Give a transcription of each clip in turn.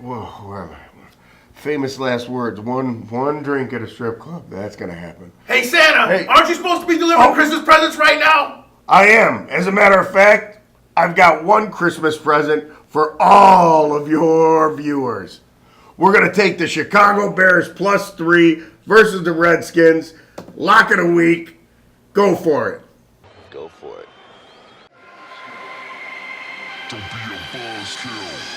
Whoa, where am I? Famous last words. One drink at a strip club. That's gonna happen. Hey Santa, Hey. aren't you supposed to be delivering Christmas presents right now? I am. As a matter of fact, I've got one Christmas present for all of your viewers. We're gonna take the Chicago Bears +3 versus the Redskins. Lock of the week. Go for it. Go for it. Don't be a buzzkill.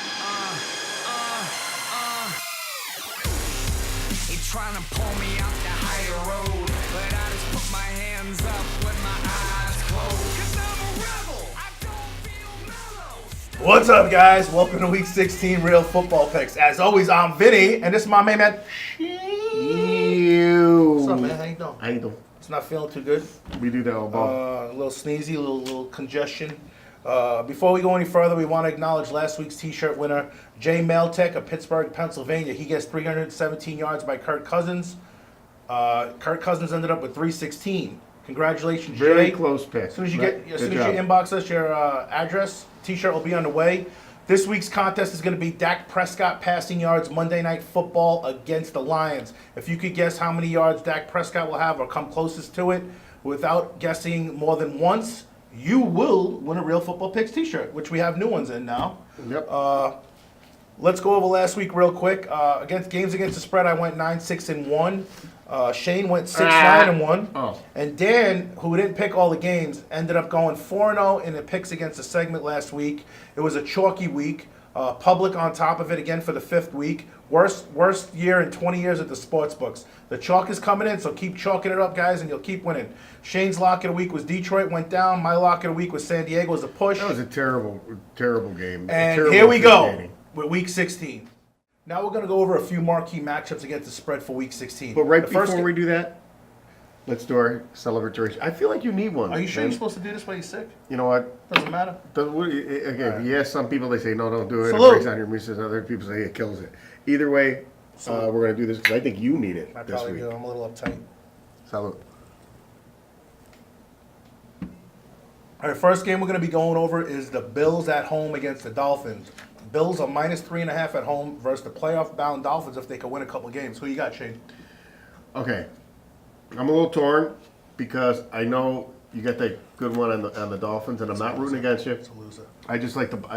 He trying to pull me out the higher road, but I just put my hands up with my eyes closed. 'Cause I'm a rebel, I don't feel mellow. What's up, guys? Welcome to Week 16 Real Football Picks. As always, I'm Vinny, and this is my main man. What's up, man? How you doing? How you doing? It's not feeling too good. We do that all ball. A little sneezy, a little congestion. Before we go any further, we want to acknowledge last week's T-shirt winner, Jay Maltek of Pittsburgh, Pennsylvania. He gets 317 yards by Kirk Cousins. Kirk Cousins ended up with 316. Congratulations, Jay. Very close pick. As soon as you Right. as soon as you inbox us your address, T-shirt will be on the way. This week's contest is going to be Dak Prescott passing yards Monday Night Football against the Lions. If you could guess how many yards Dak Prescott will have or come closest to it without guessing more than once, you will win a Real Football Picks T-shirt, which we have new ones in now. Yep. Let's go over last week real quick. Against games against the spread, I went 9-6-1. Shane went 6-9-1. Oh. And Dan, who didn't pick all the games, ended up going 4-0 in the picks against the segment last week. It was a chalky week. Public on top of it again for the fifth week. Worst year in 20 years at the sports books. The chalk is coming in, so keep chalking it up, guys, and you'll keep winning. Shane's lock of the week was Detroit, went down. My lock of the week was San Diego, was a push. That was a terrible game. And Terrible here we go officiating. with Week 16. Now we're going to go over a few marquee matchups against the spread for Week 16. But right The first before we do that, let's do our celebratory. I feel like you need one. Are you sure man. you're supposed to do this while you're sick? You know what? Doesn't matter. Again, yes, some people they say no, don't do it. Salute. It breaks down your immune system. Other people say it kills it. Either way, we're going to do this because I think you need it I this probably week. do. I'm a little uptight. Salute. All right, first game we're going to be going over is the Bills at home against the Dolphins. Bills are -3.5 at home versus the playoff-bound Dolphins if they could win a couple games. Who you got, Shane? Okay, I'm a little torn because I know you got that good one on the Dolphins, and I'm not rooting against you. It's a loser. I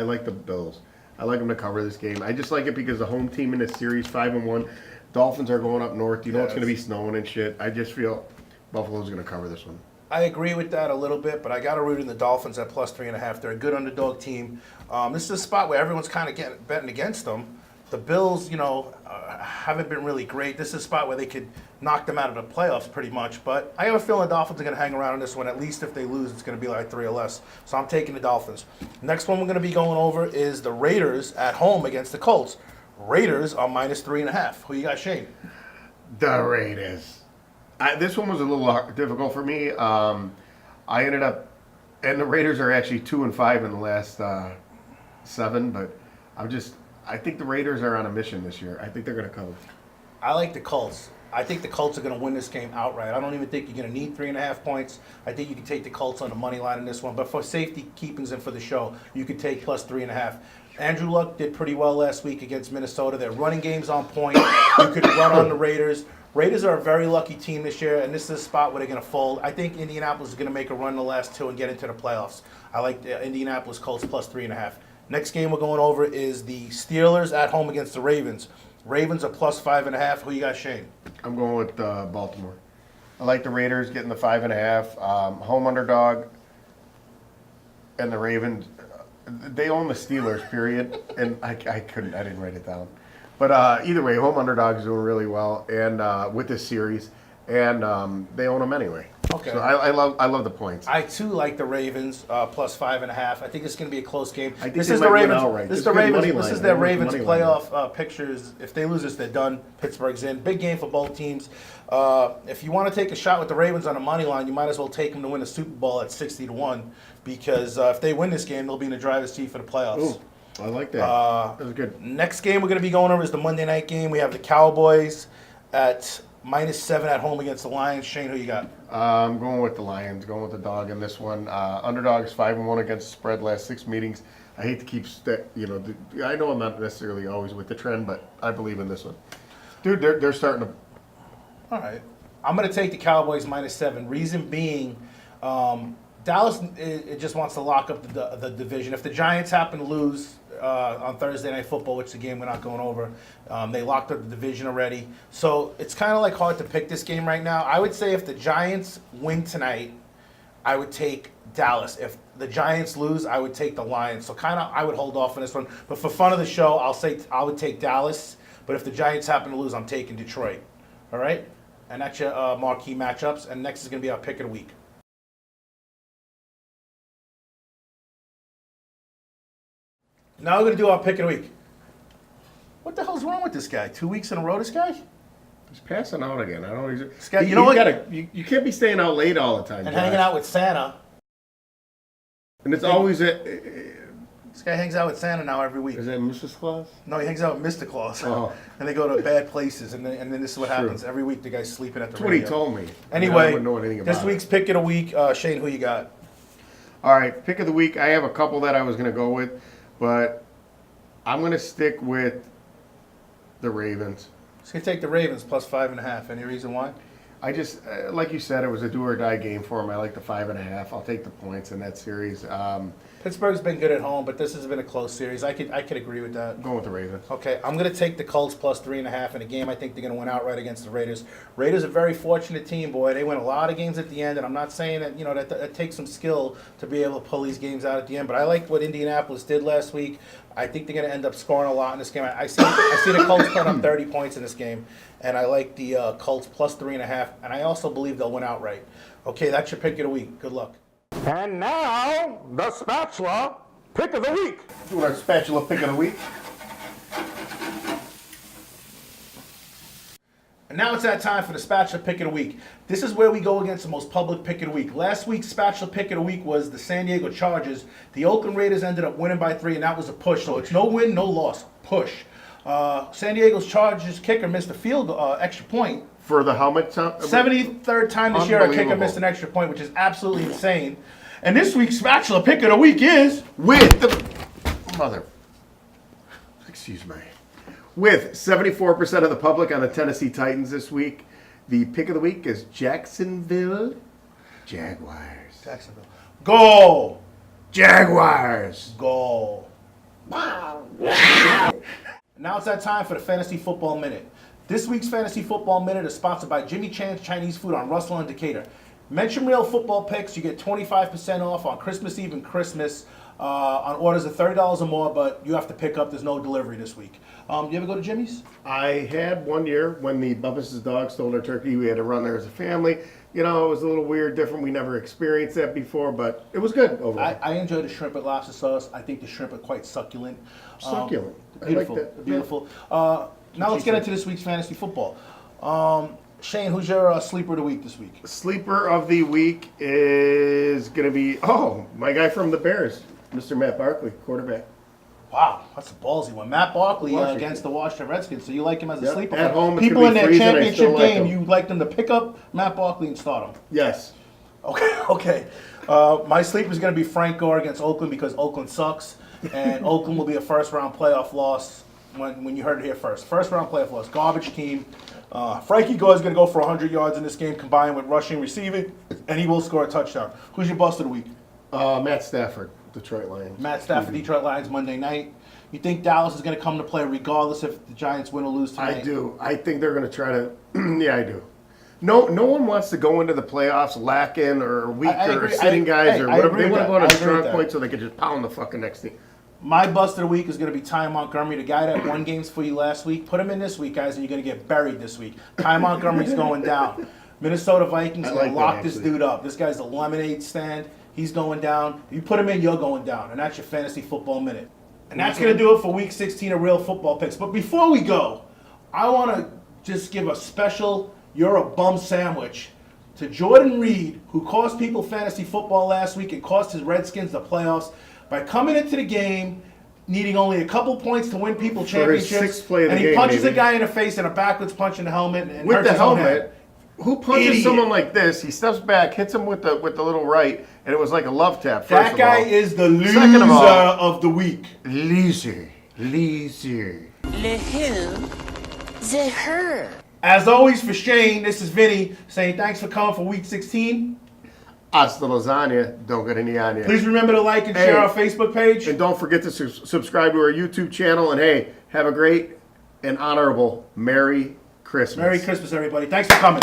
like the Bills. I like them to cover this game. I just like it because the home team in this series 5-1. Dolphins are going up north. You know it's going to be snowing and shit. I just feel Buffalo's going to cover this one. I agree with that a little bit, but I got to root in the Dolphins at +3.5. They're a good underdog team. This is a spot where everyone's kind of betting against them. The Bills, haven't been really great. This is a spot where they could knock them out of the playoffs pretty much. But I have a feeling the Dolphins are going to hang around in this one. At least if they lose, it's going to be like 3 or less. So I'm taking the Dolphins. Next one we're going to be going over is the Raiders at home against the Colts. Raiders are -3.5. Who you got, Shane? The Raiders. This one was a little difficult for me. I ended up, and the Raiders are actually 2-5 in the last 7. But I think the Raiders are on a mission this year. I think they're going to cover. I like the Colts. I think the Colts are going to win this game outright. I don't even think you're going to need 3.5 points. I think you can take the Colts on the money line in this one. But for safety keepings and for the show, you could take +3.5. Andrew Luck did pretty well last week against Minnesota. Their running game's on point. You could run on the Raiders. Raiders are a very lucky team this year, and this is a spot where they're going to fold. I think Indianapolis is going to make a run in the last 2 and get into the playoffs. I like the Indianapolis Colts +3.5. Next game we're going over is the Steelers at home against the Ravens. Ravens are +5.5. Who you got, Shane? I'm going with Baltimore. I like the Raiders getting the 5.5. Home underdog. And the Ravens, they own the Steelers, period. And I didn't write it down. But either way, home underdog is doing really well and with this series. And they own them anyway. Okay. So I love the points. I too like the Ravens +5.5. I think it's going to be a close game. I think This they is might the win Ravens. outright. This is This the is good Ravens. money This line. is their They win Ravens money line. playoff pictures. If they lose this, they're done. Pittsburgh's in. Big game for both teams. If you want to take a shot with the Ravens on the money line, you might as well take them to win the Super Bowl at 60-1 because if they win this game, they'll be in the driver's seat for the playoffs. Ooh, I like that. That was good. Next game we're going to be going over is the Monday night game. We have the Cowboys at -7 at home against the Lions. Shane, who you got? I'm going with the Lions, going with the dog in this one. Underdogs 5-1 against the spread last 6 meetings. I hate to keep I know I'm not necessarily always with the trend, but I believe in this one. Dude, they're starting to. All right. I'm going to take the Cowboys -7. Reason being, Dallas it just wants to lock up the division. If the Giants happen to lose on Thursday Night Football, which is a game we're not going over, they locked up the division already. So it's kind of like hard to pick this game right now. I would say if the Giants win tonight, I would take Dallas. If the Giants lose, I would take the Lions. So kind of I would hold off on this one. But for fun of the show, I'll say I would take Dallas. But if the Giants happen to lose, I'm taking Detroit. All right? And that's your marquee matchups. And next is going to be our pick of the week. Now we're going to do our pick of the week. What the hell's wrong with this guy? 2 weeks in a row, this guy? He's passing out again. I don't know. This guy, you know what? You can't be staying out late all the time. And Josh. hanging out with Santa. And it's always This guy hangs out with Santa now every week. Is that Mrs. Claus? No, he hangs out with Mr. Claus. Oh. And they go to bad places. And then this is what happens. Every week the guy's sleeping at the That's what he radio. told me. Anyway, I wouldn't know anything about this week's pick of the week, Shane, who you got? All right, pick of the week. I have a couple that I was going to go with, but I'm going to stick with the Ravens. Just going to take the Ravens +5.5. Any reason why? I just, like you said, it was a do or die game for him. I like the 5.5. I'll take the points in that series. Pittsburgh's been good at home, but this has been a close series. I could agree with that. Going with the Ravens. Okay, I'm going to take the Colts +3.5 in a game I think they're going to win outright against the Raiders. Raiders are a very fortunate team, boy. They win a lot of games at the end, and I'm not saying that that it takes some skill to be able to pull these games out at the end. But I like what Indianapolis did last week. I think they're going to end up scoring a lot in this game. I see the Colts putting up 30 points in this game, and I like the Colts +3.5, and I also believe they'll win outright. Okay, that's your pick of the week. Good luck. And now, the Spatula Pick of the Week. Doing our spatula pick of the week. And now it's that time for the Spatula Pick of the Week. This is where we go against the most public pick of the week. Last week's Spatula Pick of the Week was the San Diego Chargers. The Oakland Raiders ended up winning by 3, and that was a push. So it's no win, no loss. Push. San Diego's Chargers kicker missed a field extra point. For the helmet time? 73rd time this year a kicker missed an extra point, which is absolutely insane. And this week's Spatula Pick of the Week is With the mother. Excuse me. With 74% of the public on the Tennessee Titans this week, the pick of the week is Jacksonville Jaguars. Jacksonville. Go! Jaguars. Go! Now it's that time for the Fantasy Football Minute. This week's Fantasy Football Minute is sponsored by Jimmy Chan's Chinese Food on Russell and Decatur. Mention real football picks. You get 25% off on Christmas Eve and Christmas on orders of $30 or more, but you have to pick up. There's no delivery this week. You ever go to Jimmy's? I had one year when the Bumpus' dog stole our turkey. We had to run there as a family. You know, it was a little weird, different. We never experienced that before, but it was good overall. I enjoy the shrimp with lobster sauce. I think the shrimp are quite succulent. Succulent. Beautiful. I like that. Beautiful. Now let's get into this week's fantasy football. Shane, who's your sleeper of the week this week? Sleeper of the week is going to be, my guy from the Bears, Mr. Matt Barkley, quarterback. Wow, that's a ballsy one. Matt Barkley Washington. Against the Washington Redskins, so you like him as a Yep. sleeper. At home, it's people gonna in be their freezing, I championship still like game, him. you like them to pick up Matt Barkley and start him. Yes. Okay. My sleeper is going to be Frank Gore against Oakland because Oakland sucks, and Oakland will be a first-round playoff loss when you heard it here first. First-round playoff loss, garbage team. Frankie Gore is going to go for 100 yards in this game combined with rushing, receiving, and he will score a touchdown. Who's your bust of the week? Matt Stafford, Detroit Lions. Matt Stafford, Detroit Lions, Monday night. You think Dallas is going to come to play regardless if the Giants win or lose tonight? I do. I think they're going to try to. Yeah, I do. No one wants to go into the playoffs lacking or weak I or agree. sitting guys or I whatever. agree They with want to that. go I to agree strong with that. point so they can just pound the fucking next team. My bust of the week is going to be Ty Montgomery, the guy that won games for you last week. Put him in this week, guys, and you're going to get buried this week. Ty Montgomery's going down. Minnesota Vikings I are going like to that, lock this actually. dude up. This guy's a lemonade stand. He's going down. If you put him in, you're going down. And that's your Fantasy Football Minute. And that's going to do it for Week 16 of Real Football Picks. But before we go, I want to just give a special You're a Bum sandwich to Jordan Reed, who cost people fantasy football last week and cost his Redskins the playoffs by coming into the game needing only a couple points to win people For his championships. sixth play of the and he game, punches maybe. a guy in the face and a backwards punch in the helmet and With hurts the his own helmet, head. Who punches Idiot. someone like this? He steps back, hits him with the little right, and it was like a love tap. First That of guy all. is the loser Second of all- of the week. Loser. Le who? The her. As always, for Shane, this is Vinny saying thanks for coming for week 16. Hasta lasagna. Don't get any on you. Please remember to like and share Hey. our Facebook page. And don't forget to subscribe to our YouTube channel. And hey, have a great and honorable Merry Christmas. Merry Christmas, everybody. Thanks for coming.